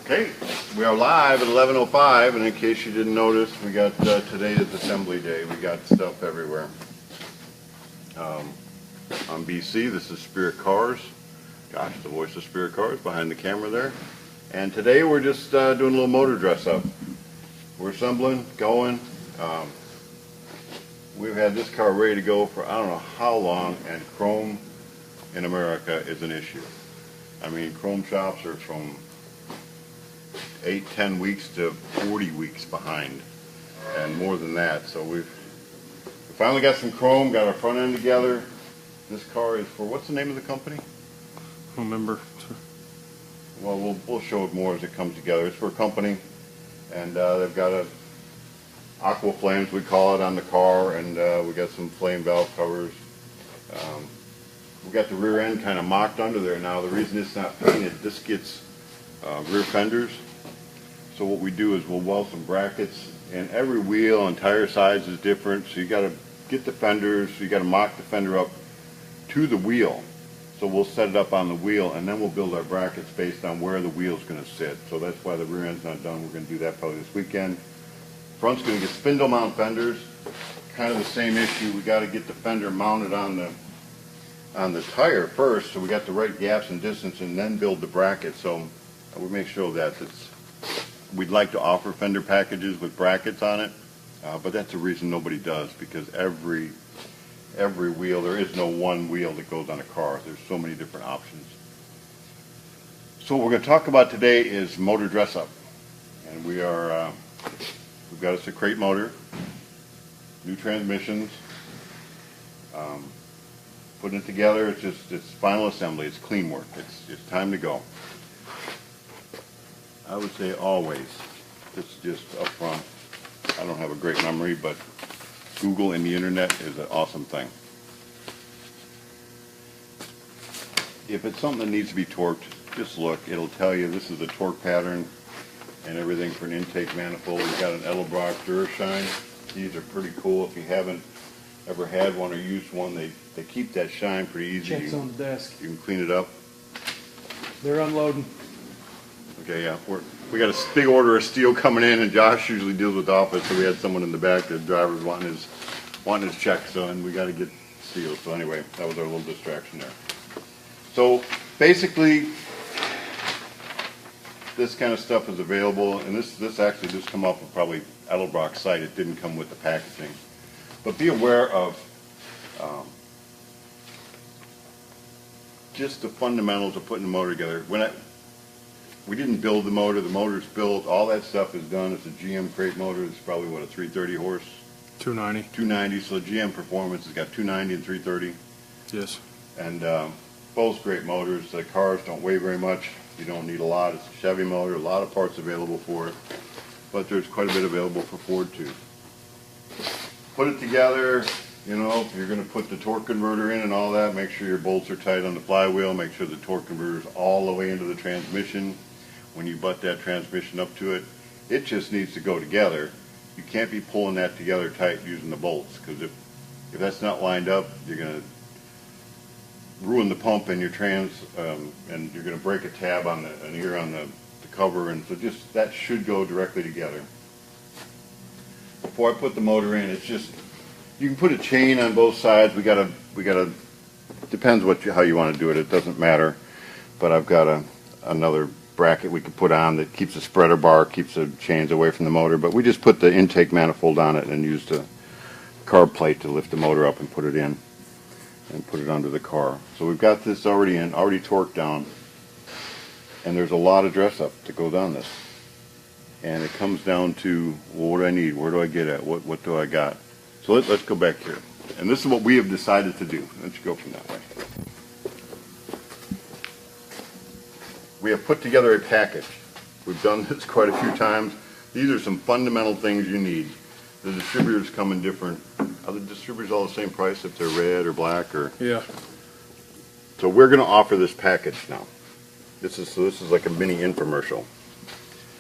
Okay, we are live at 11:05, and in case you didn't notice, we got today is assembly day. We got stuff everywhere. I'm BC. This is Spirit Cars. Josh, the voice of Spirit Cars, behind the camera there. And today we're just doing a little motor dress up. We're assembling, going. We've had this car ready to go for I don't know how long, and chrome in America is an issue. I mean, chrome shops are from 8-10 weeks to 40 weeks behind, and more than that. So we finally got some chrome, got our front end together. This car is for, what's the name of the company? I don't remember. Well, we'll show it more as it comes together. It's for a company, and they've got a aqua flames, we call it, on the car, and we got some flame valve covers. We got the rear end kind of mocked under there now. The reason it's not painted, this gets rear fenders. So what we do is we'll weld some brackets, and every wheel and tire size is different, so you got to get the fenders, so you got to mock the fender up to the wheel. So we'll set it up on the wheel, and then we'll build our brackets based on where the wheel's going to sit. So that's why the rear end's not done. We're going to do that probably this weekend. Front's going to get spindle mount fenders. Kind of the same issue. We got to get the fender mounted on the tire first, so we got the right gaps and distance, and then build the bracket. So we make sure that we'd like to offer fender packages with brackets on it, but that's the reason nobody does, because every wheel, there is no one wheel that goes on a car. There's so many different options. So what we're going to talk about today is motor dress up, and we've got us a crate motor, new transmissions, putting it together. It's final assembly. It's clean work. It's time to go. I would say always. It's just up front. I don't have a great memory, but Google and the internet is an awesome thing. If it's something that needs to be torqued, just look. It'll tell you this is the torque pattern and everything for an intake manifold. We've got an Edelbrock Durashine. These are pretty cool. If you haven't ever had one or used one, they keep that shine pretty easy. Check's on the desk. You can clean it up. They're unloading. Okay, yeah, we got a big order of steel coming in, and Josh usually deals with the office, so we had someone in the back, the driver's wanting his check, so, and we got to get steel. So anyway, that was our little distraction there. So basically, this kind of stuff is available, and this actually just come off of probably Edelbrock's site. It didn't come with the packaging, but be aware of just the fundamentals of putting the motor together. We didn't build the motor's built, all that stuff is done. It's a GM crate motor. It's probably, what, a 330 horse? 290. 290, so GM Performance has got 290 and 330. Yes. And both great motors. The cars don't weigh very much. You don't need a lot. It's a Chevy motor, a lot of parts available for it. But there's quite a bit available for Ford too. Put it together, you know, if you're going to put the torque converter in and all that, make sure your bolts are tight on the flywheel, make sure the torque converter is all the way into the transmission. When you butt that transmission up to it, it just needs to go together. You can't be pulling that together tight using the bolts, because if that's not lined up, you're going to ruin the pump in your trans, and you're going to break a tab on an ear on the cover, and so just that should go directly together. Before I put the motor in, it's just, you can put a chain on both sides. We gotta depends how you want to do it. It doesn't matter, but I've got another bracket we could put on that keeps the spreader bar, keeps the chains away from the motor, but we just put the intake manifold on it and used a carb plate to lift the motor up and put it in and put it under the car. So we've got this already torqued down, and there's a lot of dress up to go down this, and it comes down to, well, what do I need, where do I get at, what do I got? So let's go back here, and this is what we have decided to do. Let's go from that way. We have put together a package. We've done this quite a few times. These are some fundamental things you need. The distributors come in different. Are the distributors all the same price if they're red or black, or? Yeah. So we're going to offer this package now. This is like a mini infomercial.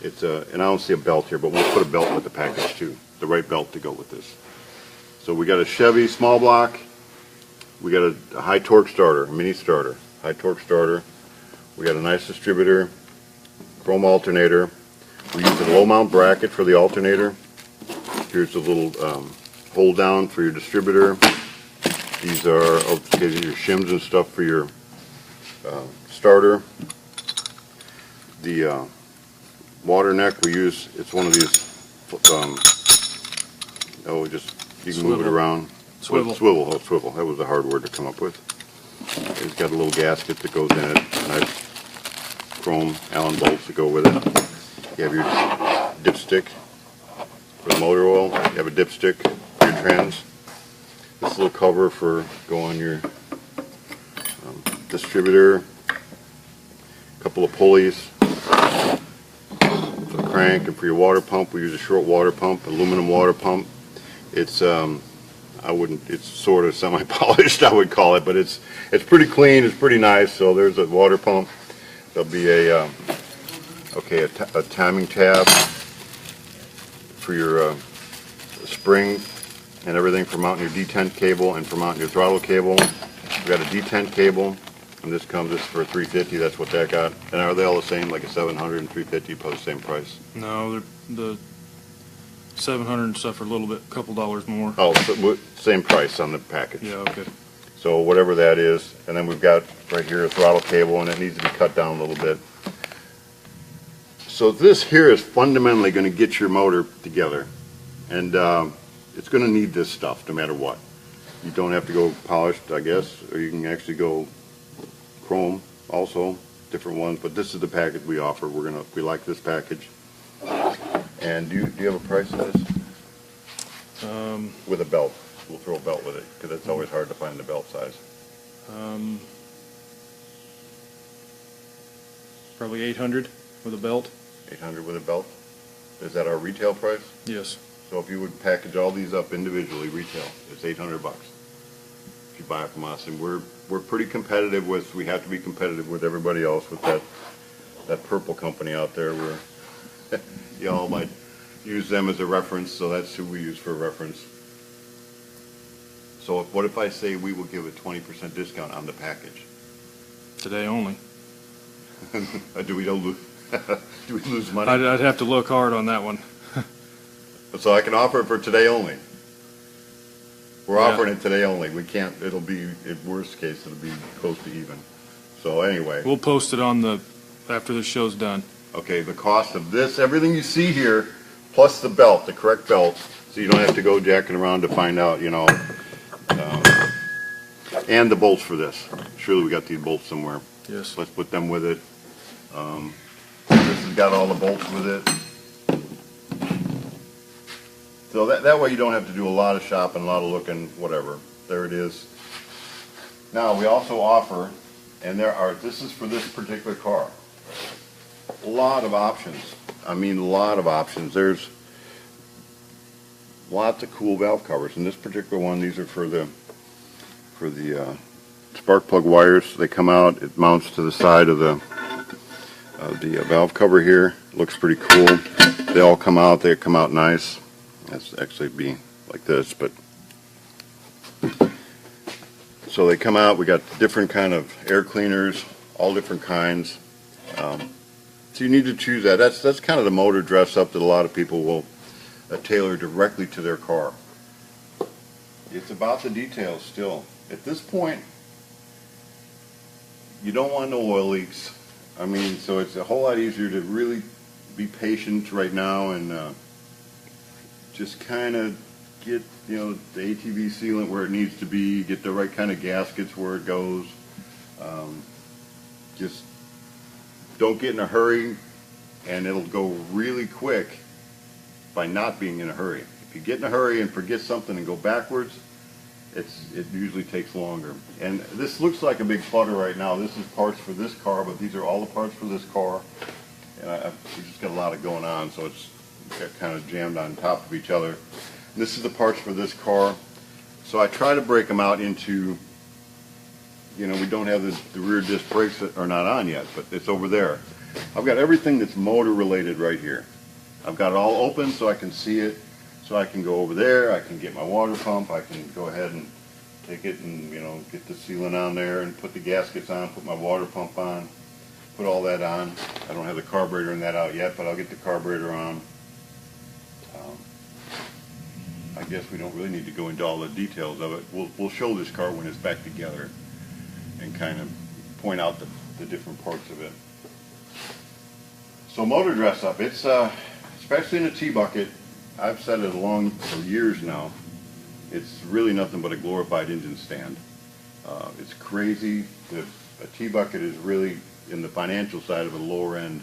It's and I don't see a belt here, but we'll put a belt with the package too. The right belt to go with this. So we got a Chevy small block. We got a high torque starter, a mini starter, high torque starter. We got a nice distributor, chrome alternator. We use a low mount bracket for the alternator. Here's a little hold down for your distributor. These are your shims and stuff for your starter. The water neck we use, it's one of these, you can move it around. Swivel. Swivel. That was a hard word to come up with. It's got a little gasket that goes in it. Nice chrome Allen bolts that go with it. You have your dipstick for the motor oil. You have a dipstick for your trans. This little cover for go on your distributor. A couple of pulleys for the crank, and for your water pump we use a short water pump, aluminum water pump. It's it's sort of semi-polished, I would call it, but it's pretty clean, it's pretty nice. So there's a water pump. There'll be a timing tab for your spring and everything for mounting your detent cable and for mounting your throttle cable. We've got a detent cable, and this is for $350. That's what that got. And are they all the same, like a 700 and 350, both the same price? No, the 700 and stuff are a little bit, couple dollars more. Oh, so same price on the package. Yeah, okay. So whatever that is, and then we've got right here a throttle cable, and it needs to be cut down a little bit. So this here is fundamentally going to get your motor together, and it's going to need this stuff no matter what. You don't have to go polished, I guess, or you can actually go chrome also, different ones, but this is the package we offer. We like this package. And do you have a price on this? With a belt. We'll throw a belt with it, because it's always hard to find the belt size. Probably 800 with a belt. 800 with a belt? Is that our retail price? Yes. So if you would package all these up individually, retail, it's $800 if you buy it from us. And we're pretty competitive with, we have to be competitive with everybody else with that purple company out there. Y'all might use them as a reference, so that's who we use for a reference. So what if I say we will give a 20% discount on the package? Today only. Do we lose money? I'd have to look hard on that one. So I can offer it for today only. We're offering it today only. We can't, it'll be, in worst case, it'll be close to even. So anyway. We'll post it on after the show's done. Okay, the cost of this, everything you see here, plus the belt, the correct belt, so you don't have to go jacking around to find out, and the bolts for this. Surely we got these bolts somewhere. Yes. Let's put them with it. This has got all the bolts with it. So that way you don't have to do a lot of shopping, a lot of looking, whatever. There it is. Now we also offer, and this is for this particular car, a lot of options. I mean, a lot of options. There's lots of cool valve covers. In this particular one, these are for the spark plug wires. They come out. It mounts to the side of the valve cover here. Looks pretty cool. They all come out. They come out nice. That's actually be like this, but so they come out. We got different kind of air cleaners, all different kinds. So you need to choose that. That's kind of the motor dress up that a lot of people will tailor directly to their car. It's about the details still. At this point, you don't want no oil leaks. I mean, so it's a whole lot easier to really be patient right now and just kind of get the ATV sealant where it needs to be, get the right kind of gaskets where it goes. Just don't get in a hurry, and it'll go really quick by not being in a hurry. If you get in a hurry and forget something and go backwards, it usually takes longer. And this looks like a big clutter right now. This is parts for this car, but these are all the parts for this car. And we just got a lot of going on, so it's kind of jammed on top of each other. This is the parts for this car. So I try to break them out into, we don't have the rear disc brakes that are not on yet, but it's over there. I've got everything that's motor related right here. I've got it all open so I can see it, so I can go over there, I can get my water pump, I can go ahead and take it and get the sealant on there and put the gaskets on, put my water pump on. put all that on. I don't have the carburetor in that out yet, but I'll get the carburetor on. I guess we don't really need to go into all the details of it. We'll show this car when it's back together and kind of point out the different parts of it. So motor dress up, it's especially in a T-bucket, I've said it along for years now, it's really nothing but a glorified engine stand. It's crazy. A T-bucket is really, in the financial side of a lower end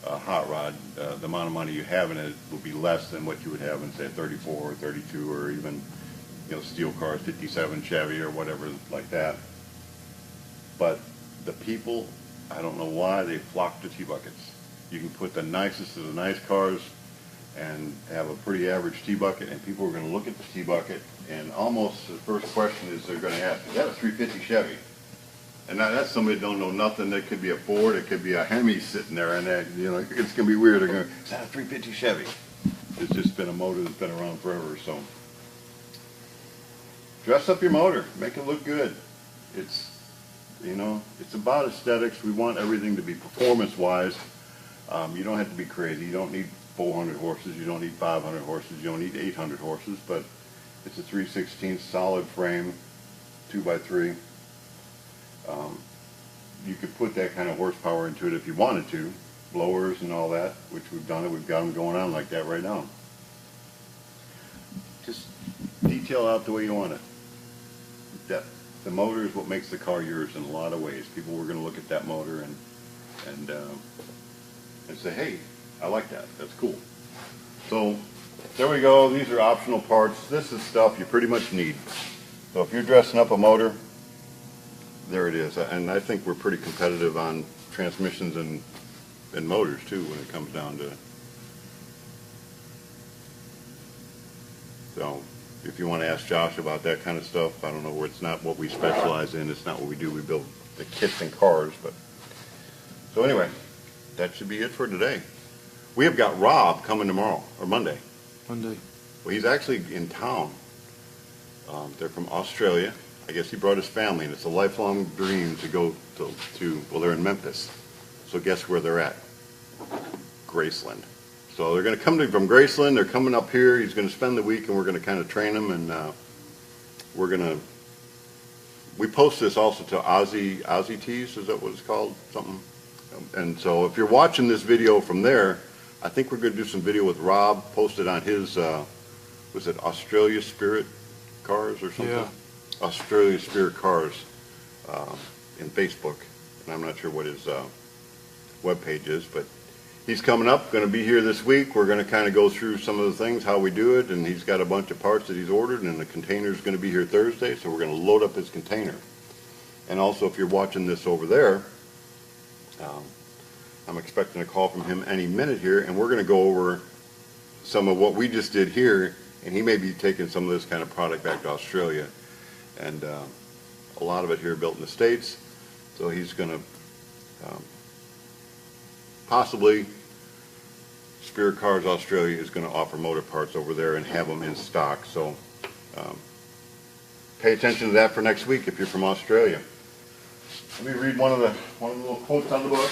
hot rod, the amount of money you have in it will be less than what you would have in, say, a 34 or 32 or even, steel cars, 57 Chevy or whatever like that. But the people, I don't know why, they flock to T-buckets. You can put the nicest of the nice cars and have a pretty average T-bucket, and people are going to look at the T-bucket, and almost the first question is they're going to ask, is that a 350 Chevy? And now that's somebody that don't know nothing. That could be a Ford, it could be a Hemi sitting there, and that, it's going to be weird. They're going, is that a 350 Chevy? It's just been a motor that's been around forever. So dress up your motor, make it look good. It's it's about aesthetics. We want everything to be performance-wise. You don't have to be crazy. You don't need 400 horses. You don't need 500 horses. You don't need 800 horses. But it's a 3/16 solid frame, 2x3. You could put that kind of horsepower into it if you wanted to, blowers and all that, which we've done it. We've got them going on like that right now. Just detail out the way you want it. The motor is what makes the car yours in a lot of ways. People were going to look at that motor and say, hey, I like that. That's cool. So there we go. These are optional parts. This is stuff you pretty much need. So if you're dressing up a motor, there it is. And I think we're pretty competitive on transmissions and motors too when it comes down to. So if you want to ask Josh about that kind of stuff, I don't know, where it's not what we specialize in. It's not what we do. We build the kits and cars. But so anyway, that should be it for today. We have got Rob coming tomorrow or Monday. Monday. Well, he's actually in town. They're from Australia. I guess he brought his family, and it's a lifelong dream to go to well, they're in Memphis. So guess where they're at? Graceland. So they're going to come from Graceland. They're coming up here. He's going to spend the week, and we're going to kind of train them, and we post this also to Aussie Tees, is that what it's called? Something. And so if you're watching this video from there, I think we're going to do some video with Rob, post it on his, was it Australia Spirit Cars or something? Yeah. Australia Spirit Cars in Facebook, and I'm not sure what his webpage is, but he's coming up, going to be here this week. We're going to kind of go through some of the things, how we do it, and he's got a bunch of parts that he's ordered, and the container is going to be here Thursday, so we're going to load up his container. And also, if you're watching this over there, I'm expecting a call from him any minute here, and we're going to go over some of what we just did here, and he may be taking some of this kind of product back to Australia. And a lot of it here built in the States, so he's going to possibly, Spirit Cars Australia is going to offer motor parts over there and have them in stock. So pay attention to that for next week if you're from Australia. Let me read one of the little quotes on the book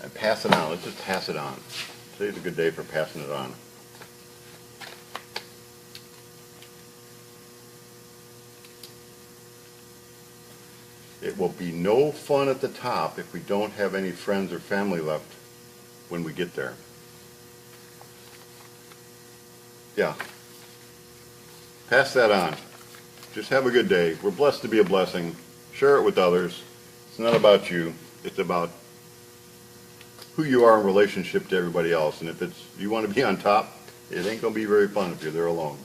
and pass it on. Let's just pass it on. Today's a good day for passing it on. It will be no fun at the top if we don't have any friends or family left when we get there. Yeah. Pass that on. Just have a good day. We're blessed to be a blessing. Share it with others. It's not about you. It's about who you are in relationship to everybody else. And if you want to be on top, it ain't going to be very fun if you're there alone.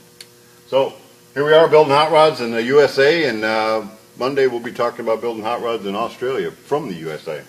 So here we are building hot rods in the USA, and Monday we'll be talking about building hot rods in Australia from the USA.